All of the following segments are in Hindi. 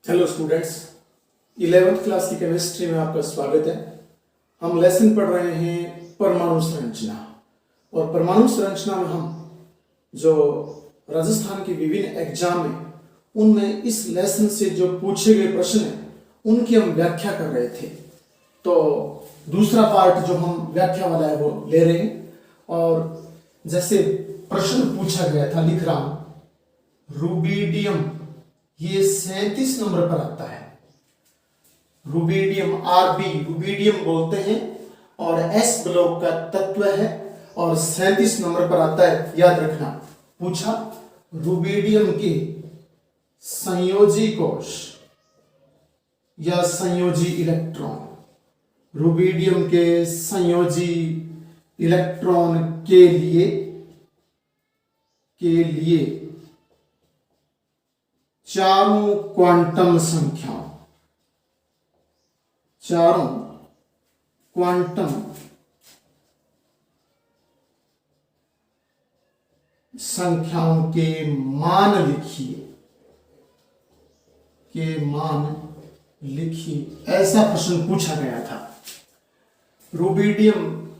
हेलो स्टूडेंट्स, 11th क्लास की केमिस्ट्री में आपका स्वागत है। हम लेसन पढ़ रहे हैं परमाणु संरचना, और परमाणु संरचना में हम जो राजस्थान के विभिन्न एग्जाम में उनमें इस लेसन से जो पूछे गए प्रश्न हैं उनकी हम व्याख्या कर रहे थे। तो दूसरा पार्ट जो हम व्याख्या वाला है वो ले रहे हैं। और जैसे प्रश्न पूछा गया था, लिख रहा हूं, रुबिडियम, ये 37 नंबर पर आता है। रुबिडियम आरबी रुबिडियम बोलते हैं और एस ब्लॉक का तत्व है और 37 नंबर पर आता है, याद रखना। पूछा रुबिडियम के संयोजी कोश या संयोजी इलेक्ट्रॉन, रुबिडियम के संयोजी इलेक्ट्रॉन के लिए चारों क्वांटम संख्याओं के मान लिखिए, ऐसा प्रश्न पूछा गया था। रुबिडियम,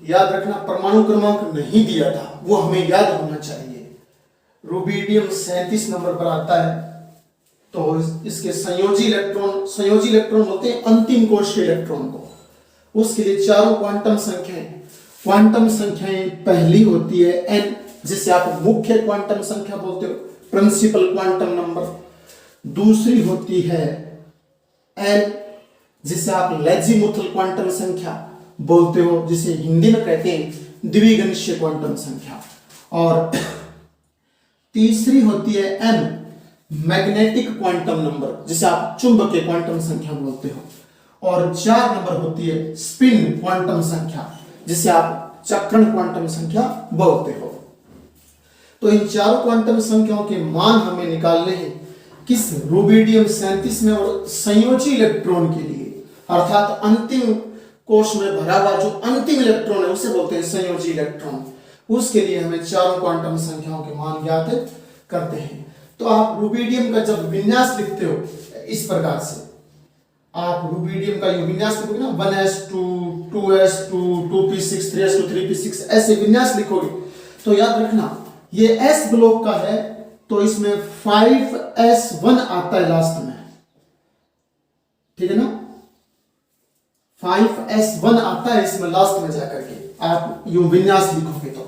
याद रखना, परमाणु क्रमांक नहीं दिया था, वो हमें याद होना चाहिए। रुबिडियम 37 नंबर पर आता है। तो इसके संयोजी इलेक्ट्रॉन बोलते हैं अंतिम कोश के इलेक्ट्रॉन को। उसके लिए चारों क्वांटम संख्याएं पहली होती है n, जिसे आप मुख्य क्वांटम संख्या बोलते हो, प्रिंसिपल क्वांटम नंबर। दूसरी होती है n, जिसे आप लेजीमुथल क्वांटम संख्या बोलते हो, जिसे हिंदी में कहते हैं द्विगणितीय क्वांटम संख्या। और तीसरी होती है m, मैग्नेटिक क्वांटम नंबर, जिसे आप चुंबकीय क्वांटम संख्या बोलते हो। और 4 नंबर होती है स्पिन क्वांटम संख्या, जिसे आप चक्रण क्वांटम संख्या बोलते हो। तो इन चारों क्वांटम संख्याओं के मान हमें निकालने हैं किस रुबिडियम 37 में, और संयोजी इलेक्ट्रॉन के लिए, अर्थात अंतिम कोश में भरा हुआ जो अंतिम इलेक्ट्रॉन है उसे बोलते हैं संयोजी इलेक्ट्रॉन। उसके लिए हमें चारों क्वांटम संख्याओं के मान ज्ञात करते हैं। तो आप रुबिडियम का जब विन्यास लिखते हो इस प्रकार से, आप रुबिडियम का विन्यास लिखोगे ना, 1s2 2s2 2p6 3s2 3p6, ऐसे विन्यास लिखोगे तो याद रखना ये s ब्लॉक का है, तो इसमें 5s1 आता है लास्ट में, ठीक है ना। 5s1 आता है इसमें लास्ट में जाकर के आप विन्यास लिखोगे, तो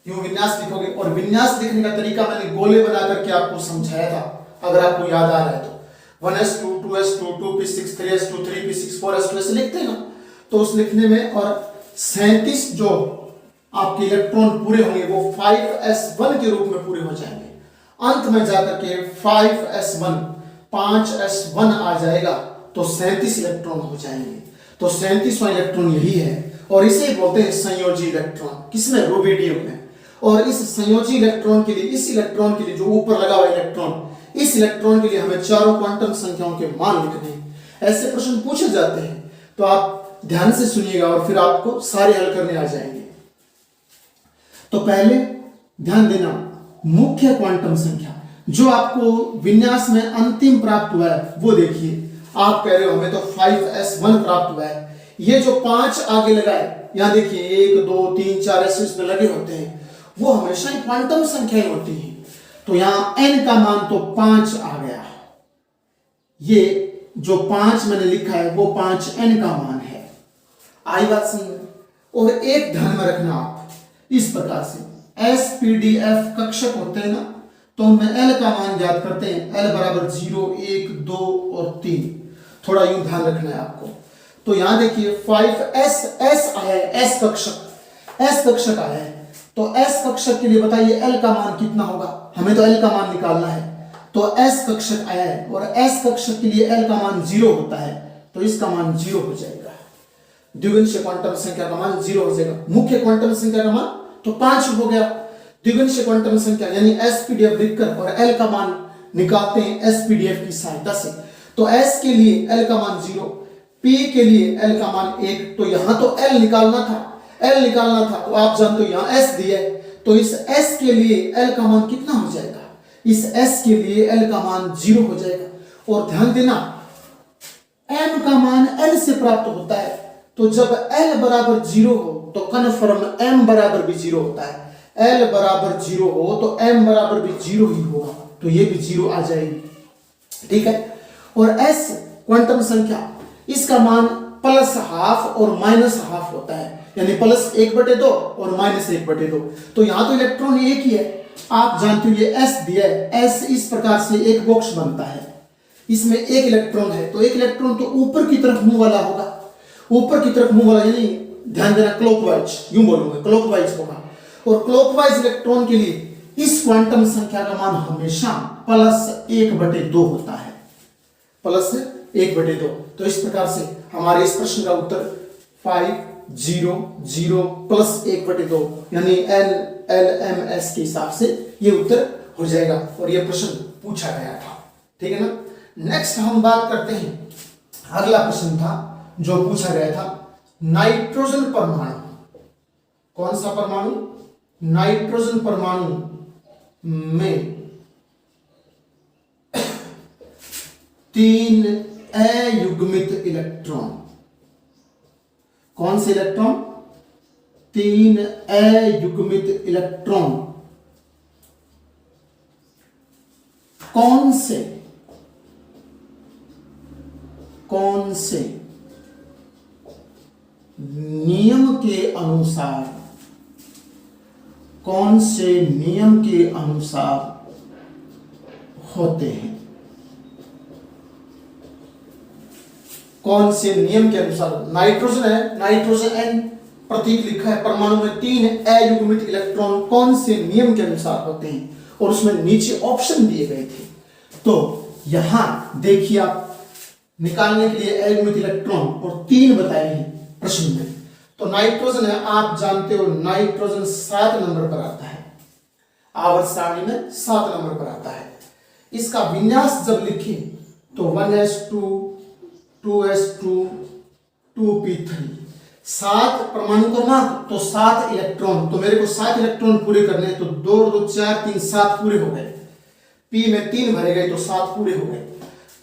विन्यास लिखोगे। और विन्यास लिखने का तरीका मैंने गोले बना करके आपको समझाया था, अगर आपको याद आ रहा है तो। 1s2 2s2 2p6 3s2 3p6 4s2 ऐसे लिखते हैं ना, तो उस लिखने में, और 37 जो आपके इलेक्ट्रॉन पूरे होंगे वो 5s1 के रूप में पूरे हो जाएंगे। अंत में जाकर के 5s1 आ जाएगा, तो 37 इलेक्ट्रॉन हो जाएंगे। तो 37वां इलेक्ट्रॉन यही है, और इसे बोलते हैं संयोजी इलेक्ट्रॉन। किसमें? रुबिडियम में। और इस संयोजी इलेक्ट्रॉन के लिए, इस इलेक्ट्रॉन के लिए जो ऊपर लगा हुआ इलेक्ट्रॉन, इस इलेक्ट्रॉन के लिए हमें चारों क्वांटम संख्याओं के मान लिखने हैं। ऐसे प्रश्न पूछे जाते हैं, तो आप ध्यान से सुनिएगा और फिर आपको सारे हल करने आ जाएंगे। तो पहले ध्यान देना, मुख्य क्वांटम संख्या जो आपको विन्यास में अंतिम प्राप्त हुआ है वो देखिए। आप कह रहे हो हमें तो 5s1 प्राप्त हुआ है। ये जो 5 आगे लगा है, यहां देखिए 1 2 3 4 ऐसे इसमें लगे होते हैं, वो हमेशा ही क्वांटम संख्याएं होती हैं। तो यहां n का मान तो 5 आ गया, ये जो 5 मैंने लिखा है वो 5n का मान है। आई बात समझ में? और एक ध्यान में रखना आप, इस प्रकार से SPDF कक्षक होते हैं ना, तो उनमें L का मान ज्ञात करते हैं। L बराबर 0 1 2 और 3, थोड़ा यूं ध्यान रखना है आपको। तो यहां देखिए 5s आया है, S कक्षक आया है। तो S कक्षक के लिए बताइए L का मान कितना होगा, हमें तो L का मान निकालना है। तो S कक्षक आया है, और S कक्षक के लिए L का मान 0 होता है, तो इसका मान 0 हो जाएगा। द्विगुणितीय क्वांटम संख्या का मान 0 हो जाएगा। मुख्य क्वांटम संख्या का मान तो 5 हो गया। द्विगुणितीय क्वांटम संख्या यानी SPDF लिखकर और L का मान निकालते हैं SPDF की सहायता से। तो S के लिए L का मान 0, P के लिए L का मान 1, तो यहां तो L निकालना था, तो आप जानते हो यहां S दिया है, तो इस S के लिए L का मान कितना हो जाएगा? इस S के लिए L का मान 0 हो जाएगा। और ध्यान देना m का मान l से प्राप्त होता है, तो जब l बराबर 0 हो तो कन्फर्म m बराबर भी 0 होता है। l बराबर 0 हो तो m बराबर भी 0 ही होगा, तो ये भी 0 आ जाएगी। ठीक है। और s क्वांटम संख्या, इसका मान +½ और -½ होता है, यानी +1/2 और -1/2। तो यहां तो इलेक्ट्रॉन एक ही है, आप जानते हो ये s दिया है, s इस प्रकार से एक बॉक्स बनता है, इसमें एक इलेक्ट्रॉन है, तो एक इलेक्ट्रॉन तो ऊपर की तरफ मुंह वाला होगा, ऊपर की तरफ मुंह वाला, यानी ध्यान देना क्लॉकवाइज, यूं बोलूंगा क्लॉकवाइज होगा। और क्लॉकवाइज इलेक्ट्रॉन के लिए इस क्वांटम संख्या का मान हमेशा +1/2 होता है, +1/2। तो इस प्रकार से हमारे इस प्रश्न का उत्तर 5 0 0 +1/2 यानी LLMS के हिसाब से ये उत्तर हो जाएगा, और ये प्रश्न पूछा गया था। ठीक है ना। नेक्स्ट हम बात करते हैं, अगला प्रश्न था जो पूछा गया था, नाइट्रोजन परमाणु, कौन सा परमाणु, नाइट्रोजन परमाणु में 3 अयुग्मित इलेक्ट्रॉन, कौन से इलेक्ट्रॉन, 3 अयुग्मित इलेक्ट्रॉन कौन से नियम के अनुसार, कौन से नियम के अनुसार होते हैं, कौन से नियम के अनुसार। नाइट्रोजन है, नाइट्रोजन N प्रतीक लिखा है, परमाणु में 3 अयुग्मित इलेक्ट्रॉन कौन से नियम के अनुसार होते हैं, और उसमें नीचे ऑप्शन दिए गए थे। तो यहां देखिए, आप निकालने के लिए अयुग्मित इलेक्ट्रॉन और 3 बताए हैं प्रश्न में। तो नाइट्रोजन है, आप जानते हो नाइट्रोजन 7 नंबर पर आता है, आवर्त सारणी में 7 नंबर पर आता है। इसका विन्यास जब लिखें तो 1s2 2s2 2p3, 7 परमाणु क्रमांक, तो 7 इलेक्ट्रॉन, तो मेरे को 7 इलेक्ट्रॉन पूरे करने हैं, तो 2 2 4 3 7 पूरे हो गए, p में 3 भरे गए तो 7 पूरे हो गए।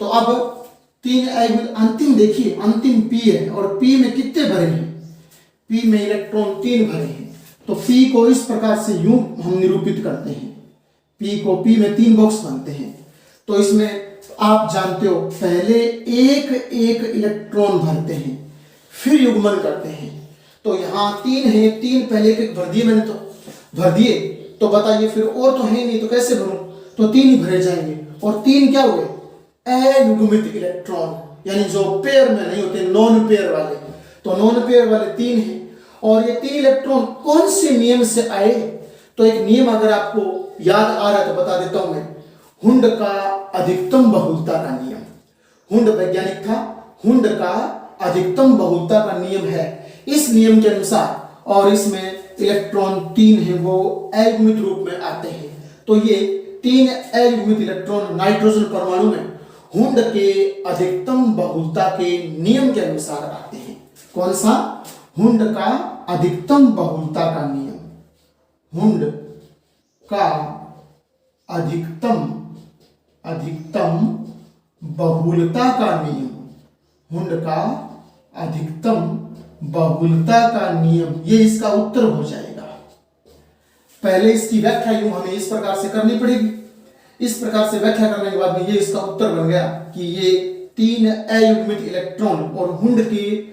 तो अब 3 अंतिम देखिए, अंतिम p है, और p में कितने भरे हैं, p में इलेक्ट्रॉन 3 भरे हैं, तो p को इस प्रकार से यूं हम निरूपित करते हैं, p में 3 बॉक्स बनते हैं। तो इसमें आप जानते हो पहले एक एक इलेक्ट्रॉन भरते हैं, फिर युग्मन करते हैं। तो यहां 3 है, 3 पहले एक भर दिए मैंने, तो भर दिए, तो बताइए फिर और तो है नहीं, तो कैसे भरूं, तो 3 ही भरे जाएंगे। और 3 क्या हुए, अयुग्मित इलेक्ट्रॉन, यानी जो पेयर में नहीं होते, नॉन पेयर वाले, तो नॉन पेयर वाले 3 हैं। और ये 3 इलेक्ट्रॉन कौन से नियम से आए, तो एक नियम अगर आपको याद आ रहा है तो बता देता हूं मैं, हुंड का अधिकतम बहुलता का नियम। हुंड वैज्ञानिक था, हुंड का अधिकतम बहुलता का नियम है, इस नियम के अनुसार, और इसमें इलेक्ट्रॉन 3 हैं वो अयुग्मित रूप में आते हैं। तो ये 3 अयुग्मित इलेक्ट्रॉन नाइट्रोजन परमाणु में हुंड के अधिकतम बहुलता के नियम के अनुसार आते हैं। कौन सा, हुंड का अधिकतम बहुलता का नियम, हुंड का अधिकतम बहुलता का नियम, हुंड का अधिकतम बहुलता का नियम, ये इसका उत्तर हो जाएगा। पहले इसकी व्याख्या यूं हमें इस प्रकार से करनी पड़ेगी, इस प्रकार से व्याख्या करने के बाद में ये इसका उत्तर बन गया कि ये 3 अयुग्मित इलेक्ट्रॉन और हुंड की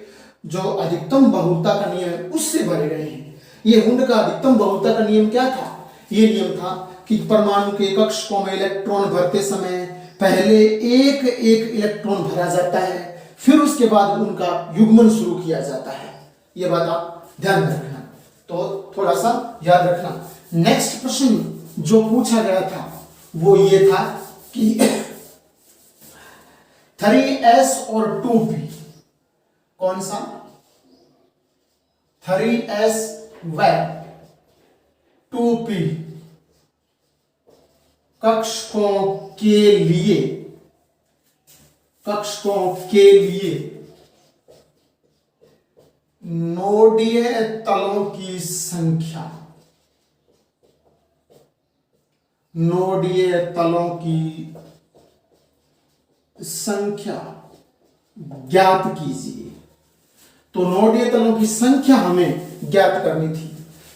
जो अधिकतम बहुलता का नियम है उससे भरे गए हैं। ये हुंड का अधिकतम बहुलता का नियम क्या था, ये नियम था कि परमाणु के कक्षकों में इलेक्ट्रॉन भरते समय पहले एक एक इलेक्ट्रॉन भरा जाता है, फिर उसके बाद उनका युग्मन शुरू किया जाता है। ये बात आप ध्यान में रखना, तो थोड़ा सा याद रखना। नेक्स्ट प्रश्न जो पूछा गया था वो ये था कि 3s और 2p, कौन सा, 3s व 2p कक्षकों के लिए नोडीय तलों की संख्या, नोडीय तलों की संख्या ज्ञात कीजिए। तो नोडीय तलों की संख्या हमें ज्ञात करनी थी,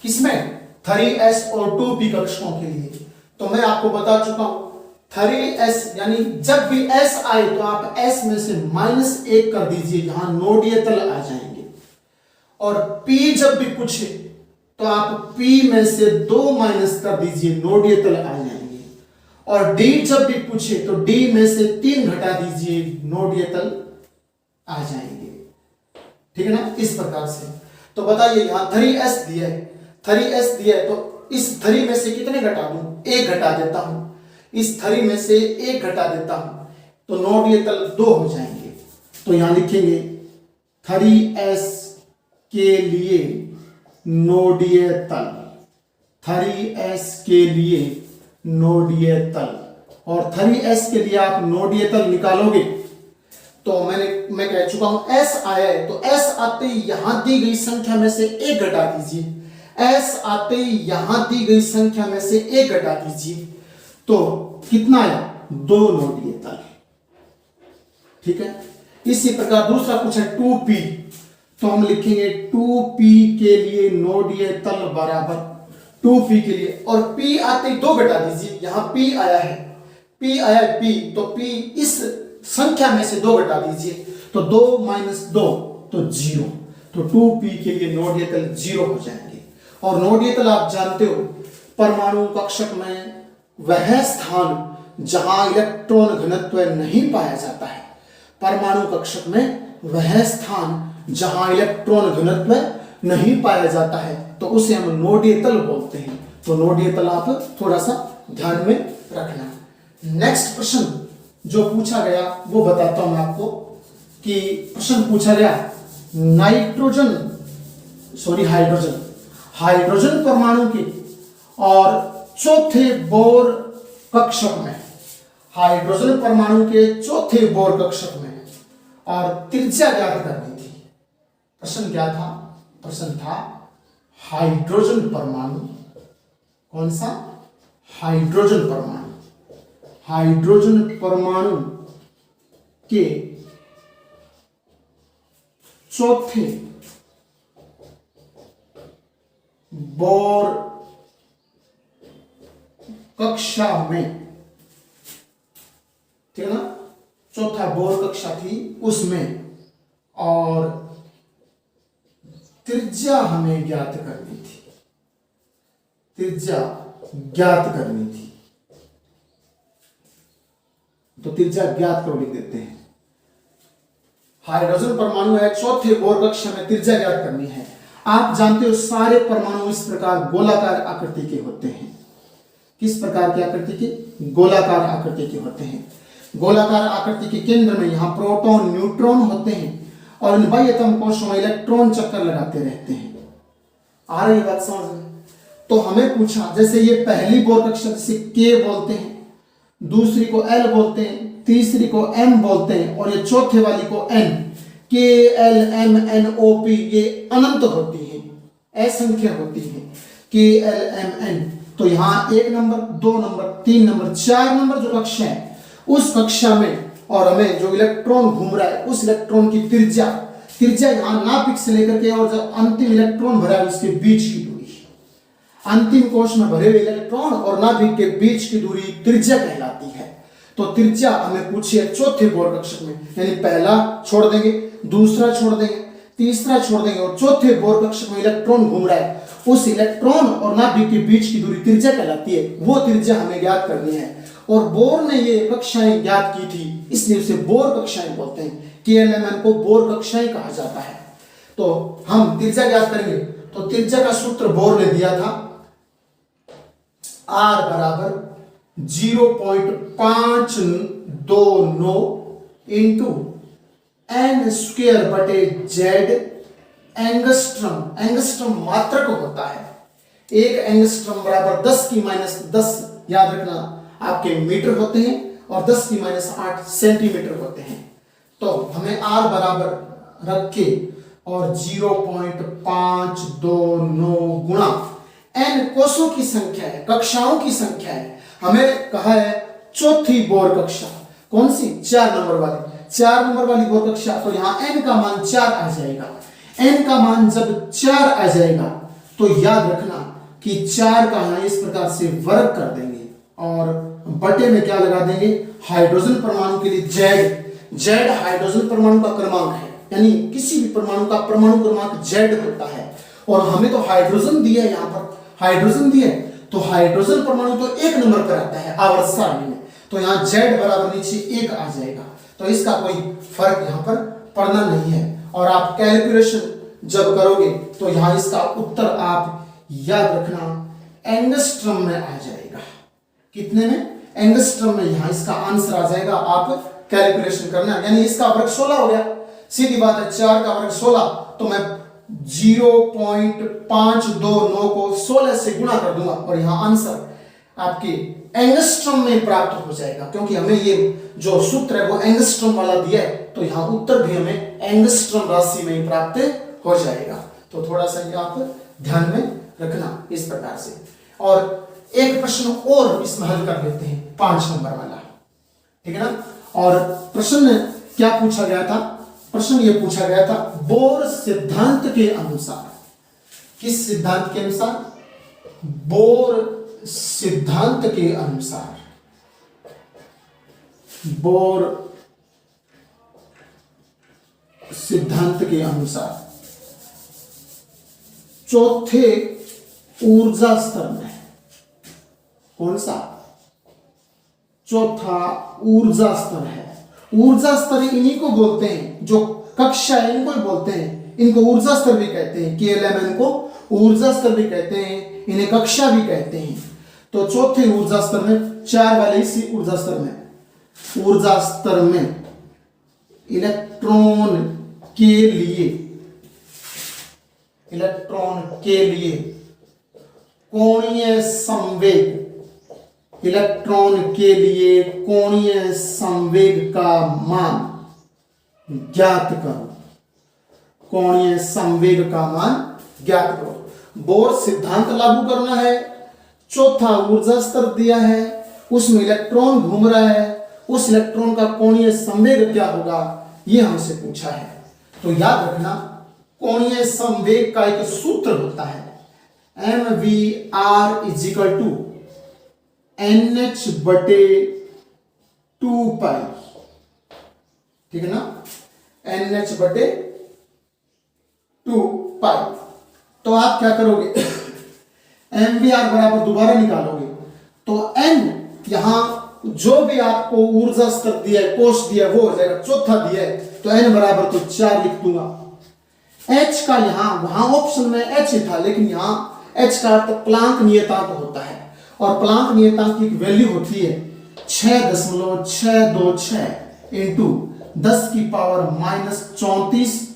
किसमें? 3s और 2p कक्षकों के लिए। तो मैं आपको बता चुका हूं 3s यानी जब भी s आए तो आप s में से -1 कर दीजिए, यहां नोडीय तल आ जाएंगे। और p जब भी पूछे तो आप p में से 2 माइनस कर दीजिए, नोडीय तल आ जाएंगे। और d जब भी पूछे तो d में से 3 घटा दीजिए, नोडीय तल आ जाएंगे। ठीक है ना, इस प्रकार से। तो बताइए यहां 3s दिया है, 3s दिया है, तो इस 3 में से कितने घटा दूं? 1 घटा देता हूं, इस 3 में से 1 घटा देता हूं, तो नोडीय तल 2 हो जाएंगे। तो यहां लिखेंगे 3s के लिए नोडीय तल, 3s के लिए नोडीय तल। और 3s के लिए आप नोडीय तल निकालोगे तो मैं कह चुका हूं s आया है, तो s आते ही यहां दी गई संख्या में से 1 घटा दीजिए, s आते ही यहां दी गई संख्या में से 1 घटा दीजिए, तो कितना आया? 2 नोडीय तल। ठीक है, इसी प्रकार दूसरा कुछ है 2p, तो हम लिखेंगे 2p के लिए नोडीय तल बराबर 2p के लिए, और p आते ही 2 घटा दीजिए, यहां p आया है, p आया है p, तो p इस संख्या में से 2 घटा दीजिए, तो 2 माइनस 2 तो 0, तो 2p के लिए नोडीय तल 0 हो जाएंगे। और नोडीय तल आप जानते हो परमाणु कक्षक में वह स्थान जहां इलेक्ट्रॉन घनत्व नहीं पाया जाता है, परमाणु कक्षक में वह स्थान जहां इलेक्ट्रॉन घनत्व नहीं पाया जाता है, तो उसे हम नोडीय तल बोलते हैं। तो नोडीय तल आप थोड़ा सा ध्यान में रखना। नेक्स्ट प्रश्न जो पूछा गया वो बताता हूं मैं आपको, कि प्रश्न पूछा गया हाइड्रोजन परमाणु के और चौथे बोर कक्षक में, हाइड्रोजन परमाणु के चौथे बोर कक्षक में, और त्रिज्या ज्ञात करनी थी। प्रश्न क्या था? प्रश्न था हाइड्रोजन परमाणु, कौन सा? हाइड्रोजन परमाणु, हाइड्रोजन परमाणु के चौथे बोर कक्षा में, ठीक है ना, चौथा बोर कक्षा थी उसमें, और त्रिज्या हमें ज्ञात करनी थी, त्रिज्या ज्ञात करनी थी। तो त्रिज्या ज्ञात करो, लिख देते हैं। हाइड्रोजन परमाणु है, चौथे बोर कक्षा में त्रिज्या ज्ञात करनी है। आप जानते हो सारे परमाणु इस प्रकार गोलाकार आकृति के होते हैं। किस प्रकार की आकृति के? गोलाकार आकृति के होते हैं। गोलाकार आकृति के केंद्र में यहां प्रोटॉन न्यूट्रॉन होते हैं, और इन बाह्यतम कोशों में इलेक्ट्रॉन चक्कर लगाते रहते हैं। आ रही बात समझ में? तो हमें पूछा, जैसे ये पहली बोर कक्षा जिसे के बोलते हैं, दूसरी को एल बोलते हैं, तीसरी को एम बोलते हैं, और ये चौथे वाली को N, K L M N O P, ये अनंत होती है, असंख्य होती है, के एल एम एन। तो यहां 1 नंबर, 2 नंबर, 3 नंबर, 4 नंबर जो कक्षा है, उस कक्षा में, और हमें जो इलेक्ट्रॉन घूम रहा है उस इलेक्ट्रॉन की त्रिज्या, त्रिज्या यहां नाभिक से लेकर के और जो अंतिम इलेक्ट्रॉन भरा है उसके बीच की दूरी, अंतिम कोश में भरे हुए इलेक्ट्रॉन और नाभिक के बीच की दूरी त्रिज्या कहलाती है। तो त्रिज्या हमें पूछी है चौथे बोर कक्षक में, यानी पहला छोड़ देंगे, दूसरा छोड़ देंगे, तीसरा छोड़ देंगे, और चौथे बोर कक्षक में इलेक्ट्रॉन घूम रहा है, उस इलेक्ट्रॉन और नाभिक के बीच की दूरी त्रिज्या कहलाती है। वो त्रिज्या हमें ज्ञात करनी है, और बोर ने ये कक्षाएं ज्ञात की थी, इसलिए उसे बोर कक्षाएं बोलते हैं। केएलएमएन को बोर कक्षाएं कहा जाता है। तो हम त्रिज्या ज्ञात करेंगे, तो त्रिज्या का सूत्र बोर ने दिया था, R बराबर 0.529 इंटू एन स्क्वेयर बटे जेड एंगस्ट्रम। एंगस्ट्रम मात्रक होता है, 1 एंगस्ट्रम बराबर 10 की -10, याद रखना, आपके मीटर होते हैं, और 10 की -8 सेंटीमीटर होते हैं। तो हमें R बराबर रख के और 0.529 गुणा n कोषों की संख्या है, कक्षाओं की संख्या है। हमें कहा है चौथी बोर कक्षा, कौन सी? 4 नंबर वाली, 4 नंबर वाली बोर कक्षा। तो यहाँ n का मान 4 आ जाएगा। n का मान जब 4 आ जाएगा तो याद रखना कि 4 का यहाँ इस प्रकार से वर्ग कर देंगे और बटे में क्या लगा देंगे? हाइड्रोजन परमाणु के लिए Z हाइड्रोजन परमाणु का क्रमांक है, यानी किसी भी परमाणु का परमाणु क्रमांक Z होता है। और हमें तो हाइड्रोजन दिया है, यहाँ पर हाइड्रोजन दिया है, तो हाइड्रोजन परमाणु तो 1 नंबर पर आता है आवर्त सारणी में, तो यहाँ Z बराबर नीचे 1 आ जाएगा। तो इसका कोई फर्क यहाँ पर पड़ना नहीं है। और आप कैलकुलेशन जब करोगे तो यहाँ इसका उत्तर आप याद रखना एंगस्ट्रम में आ जाएगा। कितने में? एंगस्ट्रम में यहाँ इसका आंसर आ जाएगा। आप कैलकुलेशन करना, यानी इसका वर्ग 16 हो गया। सीधी बात है, 4 का वर्ग 16, तो मैं 0.529 को 16 से गुणा कर दूंगा और यहाँ आंसर आपके एंगस्ट्रॉम में प्राप्त हो जाएगा, क्योंकि हमें ये जो सूत्र है वो एंगस्ट्रॉम वाला दिया है, तो यहाँ उत्तर भी हमें एंगस्ट्रॉम राशि में ही प्राप्त हो जाएगा। तो थोड़ा सा ये आप ध्यान में रखना इस प्रकार से। और एक प्रश्न और इसमें हल कर लेते हैं, 5 नंबर वाला, ठीक है ना। और प्रश्न क्या पूछा गया था? प्रश्न ये पूछा गया था बोर सिद्धांत के अनुसार। किस सिद्धांत के अनुसार? बोर सिद्धांत के अनुसार। बोर सिद्धांत के अनुसार चौथे ऊर्जा स्तर में, कौन सा? चौथा ऊर्जा स्तर है। ऊर्जा स्तर इन्हीं को बोलते हैं, जो कक्षा है इनको ही बोलते हैं, इनको ऊर्जा स्तर भी कहते हैं। KLM को ऊर्जा स्तर भी कहते हैं, इन्हें कक्षा भी कहते हैं। तो चौथे ऊर्जा स्तर में, 4 वाले इसी ऊर्जा स्तर में इलेक्ट्रॉन के लिए कोणीय संवेग, इलेक्ट्रॉन के लिए कोणीय संवेग का मान ज्ञात करो। कोणीय संवेग का मान ज्ञात करो। बोर सिद्धांत लागू करना है, चौथा ऊर्जा स्तर दिया है, उसमें इलेक्ट्रॉन घूम रहा है, उस इलेक्ट्रॉन का कोणीय संवेग क्या होगा ये हमसे पूछा है। तो याद रखना कोणीय संवेग का एक सूत्र होता है, mvr = nh/2 पाई, ठीक है ना, nh/2 पाई। तो आप क्या करोगे? mvr बराबर दोबारा निकालोगे तो n, यहां जो भी आपको ऊर्जा स्तर दिया है, कोष दिया है, वो हो जाएगा। चौथा दिया है तो n बराबर तो 4 लिख दूंगा। h का यहां, वहां ऑप्शन में h था, लेकिन यहां h का अर्थ प्लांक नियतांक होता है, और प्लांक नियतांक की वैल्यू होती है 6.626 into 10⁻⁻34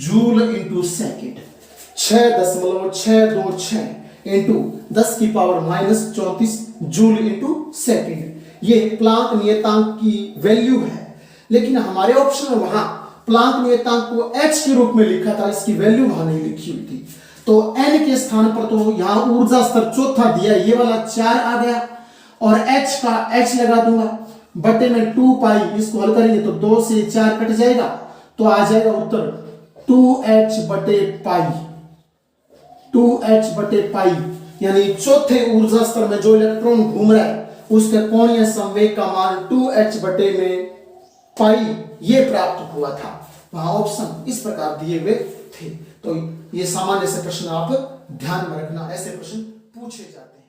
joule into second. 6.626 into 10⁻⁻34 joule into second, ये प्लांक नियतांक की वैल्यू है। लेकिन हमारे ऑप्शन में वहां प्लांक नियतांक को h के रूप में लिखा था, इसकी वैल्यू वहां नहीं लिखी हुई थी। तो n के स्थान पर तो यहां ऊर्जा स्तर चौथा दिया, ये वाला 4 आ गया, और h का h लगा दूंगा, बटे में 2 पाई। इसको हल करेंगे तो 2 से 4 कट जाएगा, तो आ जाएगा उत्तर 2h/पाई। 2h/पाई, यानी चौथे ऊर्जा स्तर में जो इलेक्ट्रॉन घूम रहा है उसके कोणीय संवेग का मान 2h/पाई ये प्राप्त हुआ था। वहां ऑप्शन इस प्रकार दिए हुए थे। तो ये सामान्य से प्रश्न आप ध्यान में रखना, ऐसे प्रश्न पूछे जाते हैं।